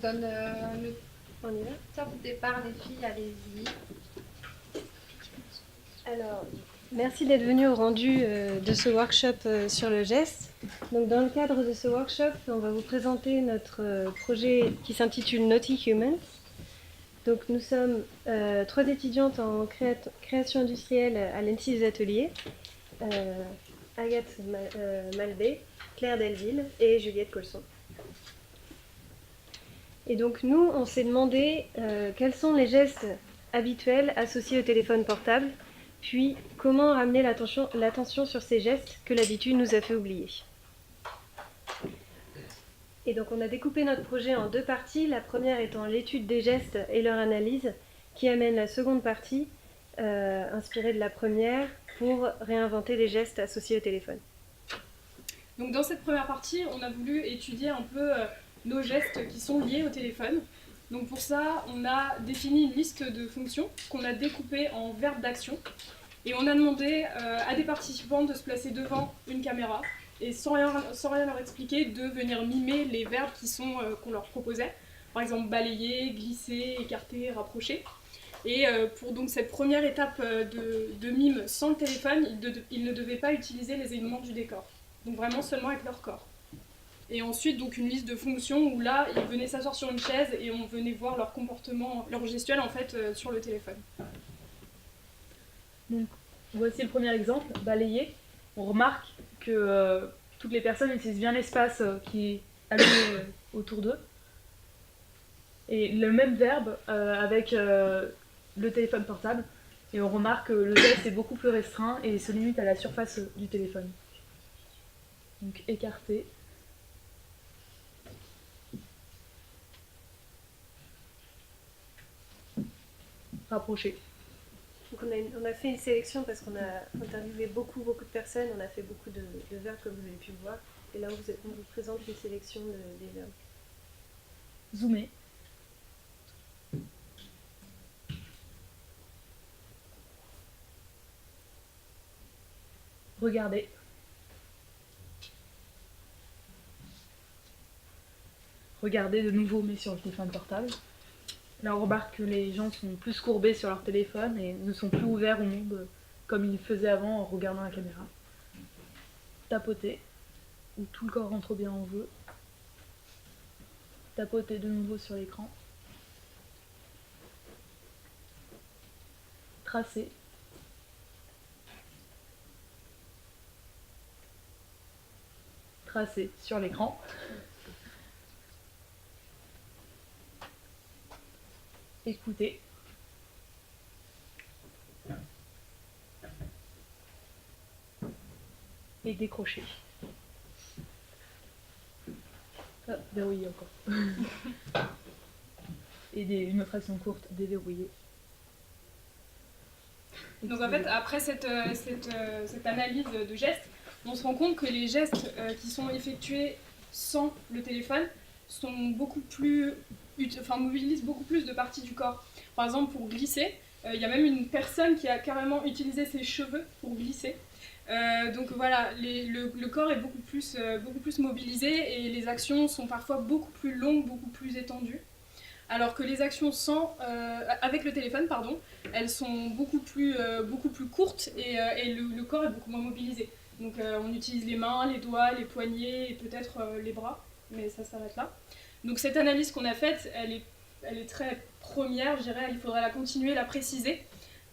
donne le On y va. top départ, les filles, allez-y. Alors, merci d'être venu au rendu de ce workshop sur le geste. Donc, dans le cadre de ce workshop, on va vous présenter notre projet qui s'intitule Naughty Humans. Donc, nous sommes 3 étudiantes en création industrielle à l'ENSI des Ateliers, Agathe Malvé, Claire Delville et Juliette Colson. Et donc nous, on s'est demandé quels sont les gestes habituels associés au téléphone portable, puis comment ramener l'attention sur ces gestes que l'habitude nous a fait oublier. Et donc on a découpé notre projet en 2 parties, la première étant l'étude des gestes et leur analyse, qui amène la seconde partie, inspirée de la première, pour réinventer les gestes associés au téléphone. Donc dans cette première partie, on a voulu étudier un peu nos gestes qui sont liés au téléphone. Donc pour ça, on a défini une liste de fonctions qu'on a découpées en verbes d'action. Et on a demandé à des participants de se placer devant une caméra et sans rien leur expliquer, de venir mimer les verbes qu'on leur proposait. Par exemple, balayer, glisser, écarter, rapprocher. Et pour donc cette première étape de mime sans le téléphone, ils ne devaient pas utiliser les éléments du décor. Donc vraiment seulement avec leur corps. Et ensuite, donc une liste de fonctions où là, ils venaient s'asseoir sur une chaise et on venait voir leur comportement, leur gestuelle en fait sur le téléphone. Donc voici le premier exemple, balayer. On remarque que toutes les personnes utilisent bien l'espace qui est alloué autour d'eux. Et le même verbe avec le téléphone portable. Et on remarque que le geste est beaucoup plus restreint et se limite à la surface du téléphone. Donc écarter. Rapprocher. Donc on a fait une sélection parce qu'on a interviewé beaucoup de personnes, on a fait beaucoup de verbes comme vous avez pu le voir. Et là on vous présente une sélection des verbes. Zoomer. Regarder. Regarder de nouveau mais sur le téléphone portable. Là on remarque que les gens sont plus courbés sur leur téléphone et ne sont plus ouverts au monde comme ils le faisaient avant en regardant la caméra. Tapoter, où tout le corps rentre bien en jeu. Tapoter de nouveau sur l'écran. Tracer. Tracer sur l'écran. Écouter. Et décrocher. Ah, verrouiller encore. Et une autre action courte, déverrouiller. Donc en fait, après cette analyse de gestes, on se rend compte que les gestes qui sont effectués sans le téléphone sont mobilisent beaucoup plus de parties du corps. Par exemple, pour glisser, il y a même une personne qui a carrément utilisé ses cheveux pour glisser. Donc voilà, le corps est beaucoup plus mobilisé et les actions sont parfois beaucoup plus longues, beaucoup plus étendues. Alors que les actions avec le téléphone, elles sont beaucoup plus courtes et le corps est beaucoup moins mobilisé. Donc on utilise les mains, les doigts, les poignets et peut-être les bras, mais ça s'arrête là. Donc cette analyse qu'on a faite, elle est très première, je dirais, il faudrait la continuer, la préciser.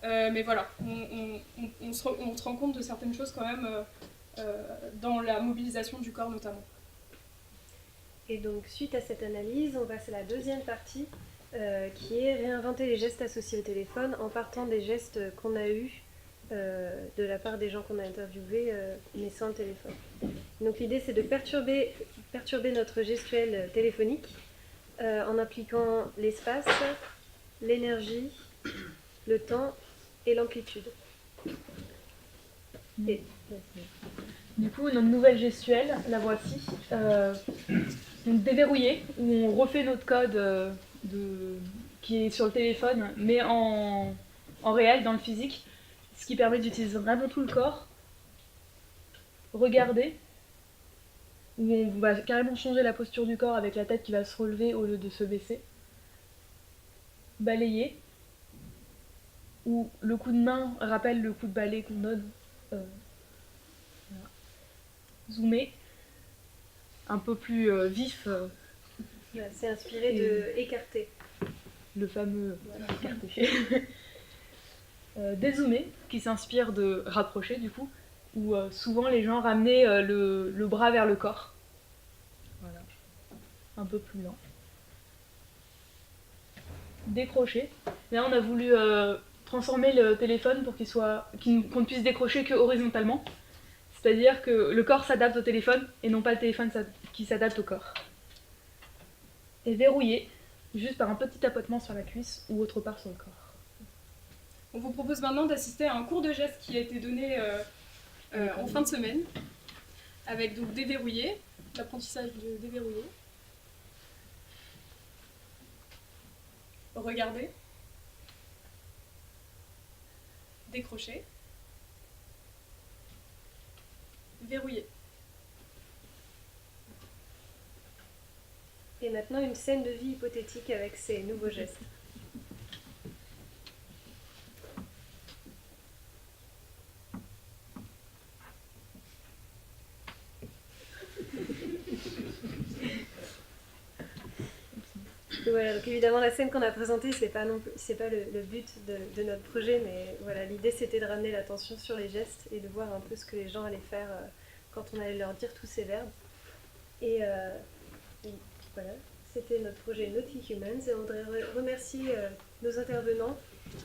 Mais voilà, on se rend compte de certaines choses quand même dans la mobilisation du corps notamment. Et donc suite à cette analyse, on passe à la deuxième partie qui est réinventer les gestes associés au téléphone en partant des gestes qu'on a eus de la part des gens qu'on a interviewés mais sans le téléphone. Donc l'idée c'est de perturber notre gestuelle téléphonique en appliquant l'espace, l'énergie, le temps et l'amplitude. Et, du coup, notre nouvelle gestuelle, la voici. Donc déverrouiller, où on refait notre code qui est sur le téléphone, mais en réel, dans le physique, ce qui permet d'utiliser vraiment tout le corps. Regarder, où on va carrément changer la posture du corps avec la tête qui va se relever au lieu de se baisser. Balayer, où le coup de main rappelle le coup de balai qu'on donne. Voilà. Zoomer, un peu plus vif, Voilà, c'est inspiré de écarter. le fameux écarté. Dézoomer, qui s'inspire de rapprocher du coup, où souvent les gens ramenaient le bras vers le corps. Voilà. Un peu plus lent. Décrocher. Là on a voulu transformer le téléphone pour qu'on ne puisse décrocher que horizontalement. C'est-à-dire que le corps s'adapte au téléphone et non pas le téléphone qui s'adapte au corps. Et verrouiller, juste par un petit tapotement sur la cuisse ou autre part sur le corps. On vous propose maintenant d'assister à un cours de gestes qui a été donné en fin de semaine, avec donc déverrouiller, l'apprentissage de déverrouiller. Regarder. Décrocher. Verrouiller. Et maintenant, une scène de vie hypothétique avec ces nouveaux gestes. Voilà, donc évidemment la scène qu'on a présentée, c'est pas le but de notre projet, mais voilà, l'idée c'était de ramener l'attention sur les gestes et de voir un peu ce que les gens allaient faire quand on allait leur dire tous ces verbes. Et voilà, c'était notre projet Naughty Humans et on voudrait remercier nos intervenants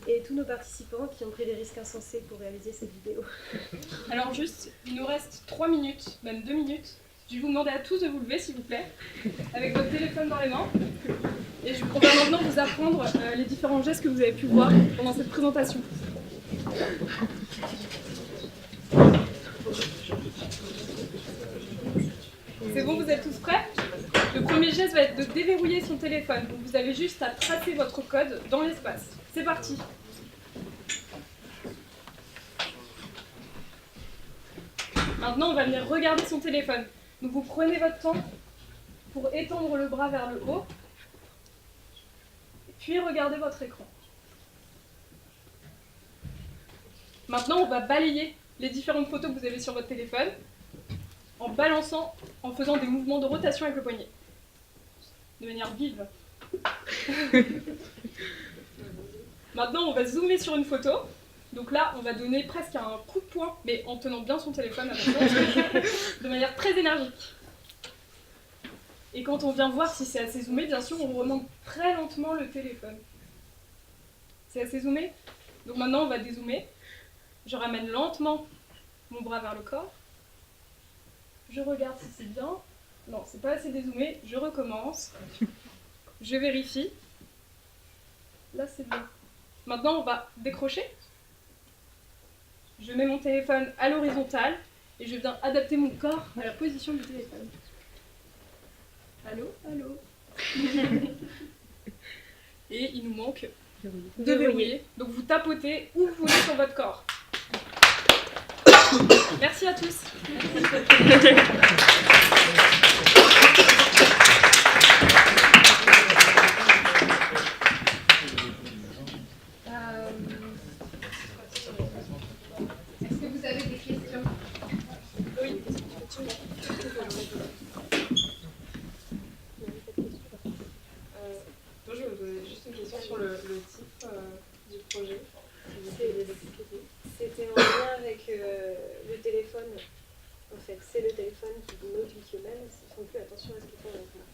et tous nos participants qui ont pris des risques insensés pour réaliser cette vidéo. Alors juste, il nous reste 3 minutes, même 2 minutes. Je vais vous demander à tous de vous lever s'il vous plaît, avec votre téléphone dans les mains. Et on va maintenant vous apprendre les différents gestes que vous avez pu voir pendant cette présentation. C'est bon, vous êtes tous prêts? Le premier geste va être de déverrouiller son téléphone. Donc vous avez juste à tracer votre code dans l'espace. C'est parti. Maintenant, on va venir regarder son téléphone. Donc vous prenez votre temps pour étendre le bras vers le haut. Puis regardez votre écran. Maintenant, on va balayer les différentes photos que vous avez sur votre téléphone en balançant, en faisant des mouvements de rotation avec le poignet. De manière vive. Maintenant, on va zoomer sur une photo. Donc là, on va donner presque un coup de poing, mais en tenant bien son téléphone de manière très énergique. Et quand on vient voir si c'est assez zoomé, bien sûr, on remonte très lentement le téléphone. C'est assez zoomé? Donc maintenant, on va dézoomer. Je ramène lentement mon bras vers le corps. Je regarde si c'est bien. Non, c'est pas assez dézoomé. Je recommence. Je vérifie. Là, c'est bien. Maintenant, on va décrocher. Je mets mon téléphone à l'horizontale et je viens adapter mon corps à la position du téléphone. Allô? Allô? Et il nous manque de verrouiller. Donc vous tapotez où vous voulez sur votre corps. Merci à tous. Est-ce que vous avez des questions? Oui. Moi, je vais vous poser juste une question sur le type du projet. C'était en lien avec le téléphone. En fait, c'est le téléphone qui dit Naughty Humans. Ils font plus attention à ce qu'ils font avec moi.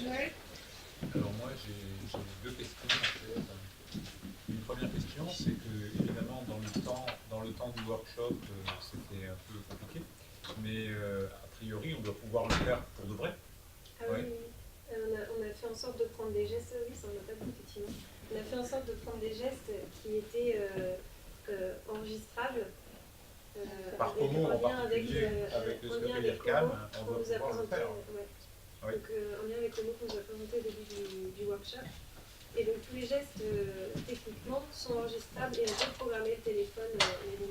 Joël? Alors moi j'ai deux questions en fait. Une première question, c'est que évidemment dans le temps du workshop c'était un peu compliqué, mais a priori on doit pouvoir le faire pour de vrai. Ah Ouais. oui, on a fait en sorte de prendre des gestes, oui, ça on n'a pas dit effectivement. On a fait en sorte de prendre des gestes qui étaient enregistrables. Par avec- Como en lien particulier, avec en le lien Script avec Cam, Como, on qu'on doit nous a pouvoir le présenté, faire. ouais. Oui. Donc en lien avec Como qu'on nous a présenté au début du workshop. Et donc tous les gestes techniquement sont enregistrables et on peut programmer le téléphone mais bon,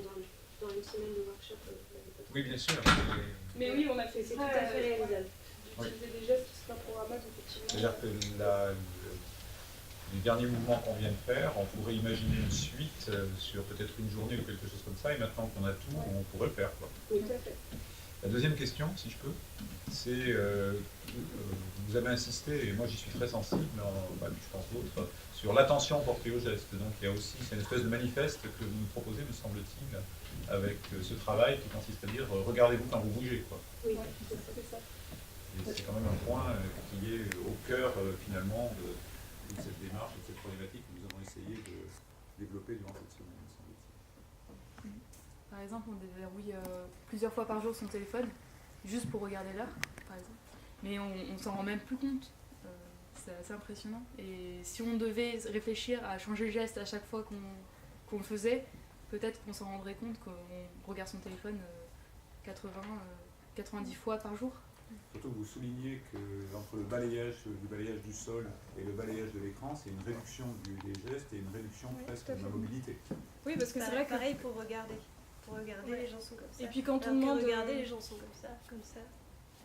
dans une semaine de workshop, on n'avait pas Oui, bien sûr. Mais oui, on a fait C'est tout à fait réalisable. Utiliser des gestes qui seraient programmables, effectivement. C'est-à-dire que les derniers mouvements qu'on vient de faire, on pourrait imaginer une suite sur peut-être une journée ou quelque chose comme ça, et maintenant qu'on a tout, on pourrait le faire, quoi. Oui, tout à fait. La deuxième question, si je peux, c'est, vous avez insisté, et moi j'y suis très sensible, je pense d'autres, sur l'attention portée au geste. Donc il y a aussi, c'est une espèce de manifeste que vous nous proposez, me semble-t-il, avec ce travail qui consiste à dire, regardez-vous quand vous bougez, quoi. Oui, c'est ça. Et c'est quand même un point qui est au cœur, finalement, de toute cette démarche et de cette problématique que nous avons essayé de développer durant cette semaine, me semble-t-il. Par exemple, on déverrouille plusieurs fois par jour son téléphone, juste pour regarder l'heure, par exemple. Mais on s'en rend même plus compte. C'est assez impressionnant. Et si on devait réfléchir à changer le geste à chaque fois qu'on le faisait, peut-être qu'on s'en rendrait compte qu'on regarde son téléphone 90 fois par jour. Surtout que vous soulignez que entre le balayage du sol et le balayage de l'écran, c'est une réduction des gestes et une réduction presque de la mobilité. Oui, parce que c'est vrai que... Pareil pour regarder. Pour regarder, les gens sont comme ça. Et puis quand on Alors que demande... regarder, les gens sont comme ça.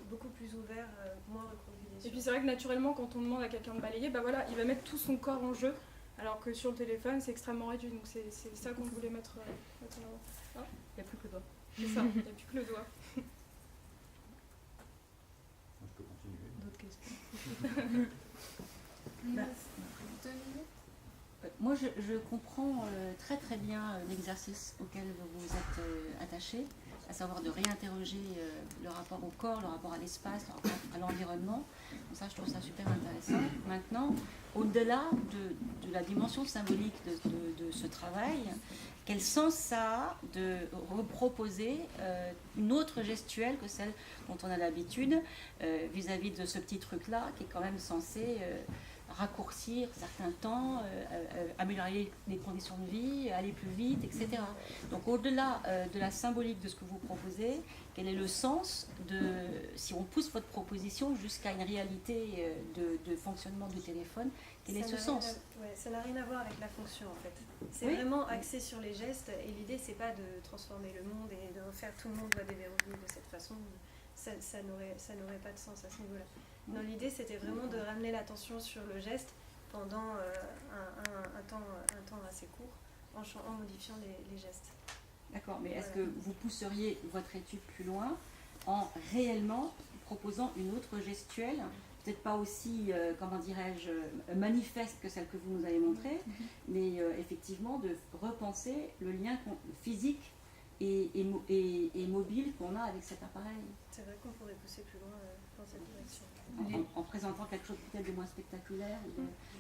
Beaucoup plus ouverts, moins recroquevillés. Et puis c'est vrai que naturellement, quand on demande à quelqu'un de balayer, bah voilà, il va mettre tout son corps en jeu, alors que sur le téléphone, c'est extrêmement réduit. Donc c'est ça qu'on voulait mettre en avant. Il n'y a plus que le doigt. C'est ça, il n'y a plus que le doigt. Je peux continuer. D'autres questions? Moi, je comprends très très bien l'exercice auquel vous vous êtes attaché, à savoir de réinterroger le rapport au corps, le rapport à l'espace, le rapport à l'environnement. Donc ça, je trouve ça super intéressant. Maintenant, au-delà de la dimension symbolique de ce travail, quel sens ça a de reproposer une autre gestuelle que celle dont on a l'habitude vis-à-vis de ce petit truc-là qui est quand même censé raccourcir certains temps, améliorer les conditions de vie, aller plus vite, etc. Donc au-delà de la symbolique de ce que vous proposez, quel est le sens si on pousse votre proposition jusqu'à une réalité de fonctionnement du téléphone, quel est ce sens? Ça n'a rien à voir avec la fonction en fait. C'est vraiment axé sur les gestes et l'idée c'est pas de transformer le monde et de faire tout le monde doit déverrouiller de cette façon. Ça n'aurait pas de sens à ce niveau-là. Non, l'idée c'était vraiment de ramener l'attention sur le geste pendant un temps assez court en modifiant les gestes. D'accord, mais est-ce que vous pousseriez votre étude plus loin en réellement proposant une autre gestuelle, peut-être pas aussi, comment dirais-je, manifeste que celle que vous nous avez montrée, mais effectivement de repenser le lien physique et mobile qu'on a avec cet appareil. C'est vrai qu'on pourrait pousser plus loin dans cette direction. En présentant quelque chose peut-être de moins spectaculaire.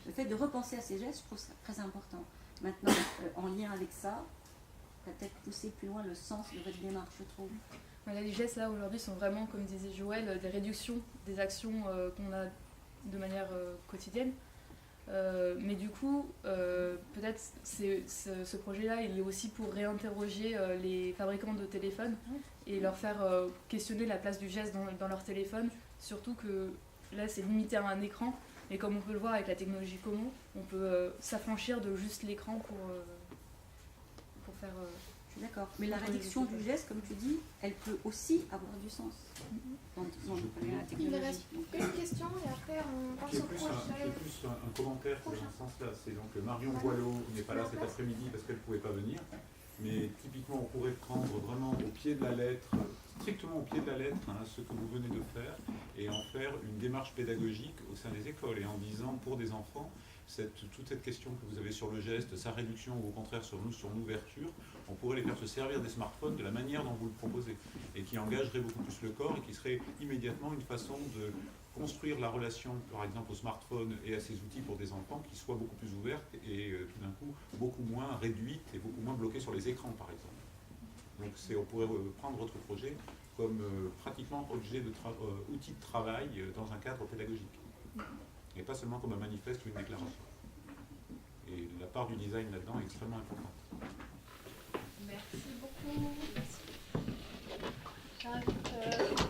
Le fait de repenser à ces gestes, je trouve ça très important. Maintenant, en lien avec ça, peut-être pousser plus loin le sens de votre démarche, je trouve. Voilà, les gestes là aujourd'hui sont vraiment, comme disait Joël, des réductions des actions qu'on a de manière quotidienne. Mais du coup, peut-être ce projet-là, il est aussi pour réinterroger les fabricants de téléphones et leur faire questionner la place du geste dans leur téléphone. Surtout que là, c'est limité à un écran. Et comme on peut le voir avec la technologie Como, on peut s'affranchir de juste l'écran pour faire... Je suis d'accord. Mais la réduction du geste, comme tu dis, elle peut aussi avoir du sens dans la technologie. Une question et après on passe J'ai au plus prochain. un commentaire dans ce sens-là. C'est donc Marion Boileau n'est pas là cet après-midi parce qu'elle ne pouvait pas venir. Mais typiquement, on pourrait prendre vraiment au pied de la lettre, strictement au pied de la lettre, ce que vous venez de faire, et en faire une démarche pédagogique au sein des écoles, et en disant pour des enfants, toute cette question que vous avez sur le geste, sa réduction ou au contraire sur l'ouverture, on pourrait les faire se servir des smartphones de la manière dont vous le proposez, et qui engagerait beaucoup plus le corps, et qui serait immédiatement une façon de construire la relation, par exemple, au smartphone et à ces outils pour des enfants qui soient beaucoup plus ouvertes et tout d'un coup beaucoup moins réduites et beaucoup moins bloquées sur les écrans, par exemple. Donc on pourrait prendre votre projet comme pratiquement outil de travail dans un cadre pédagogique. Et pas seulement comme un manifeste ou une déclaration. Et la part du design là-dedans est extrêmement importante. Merci beaucoup. Merci.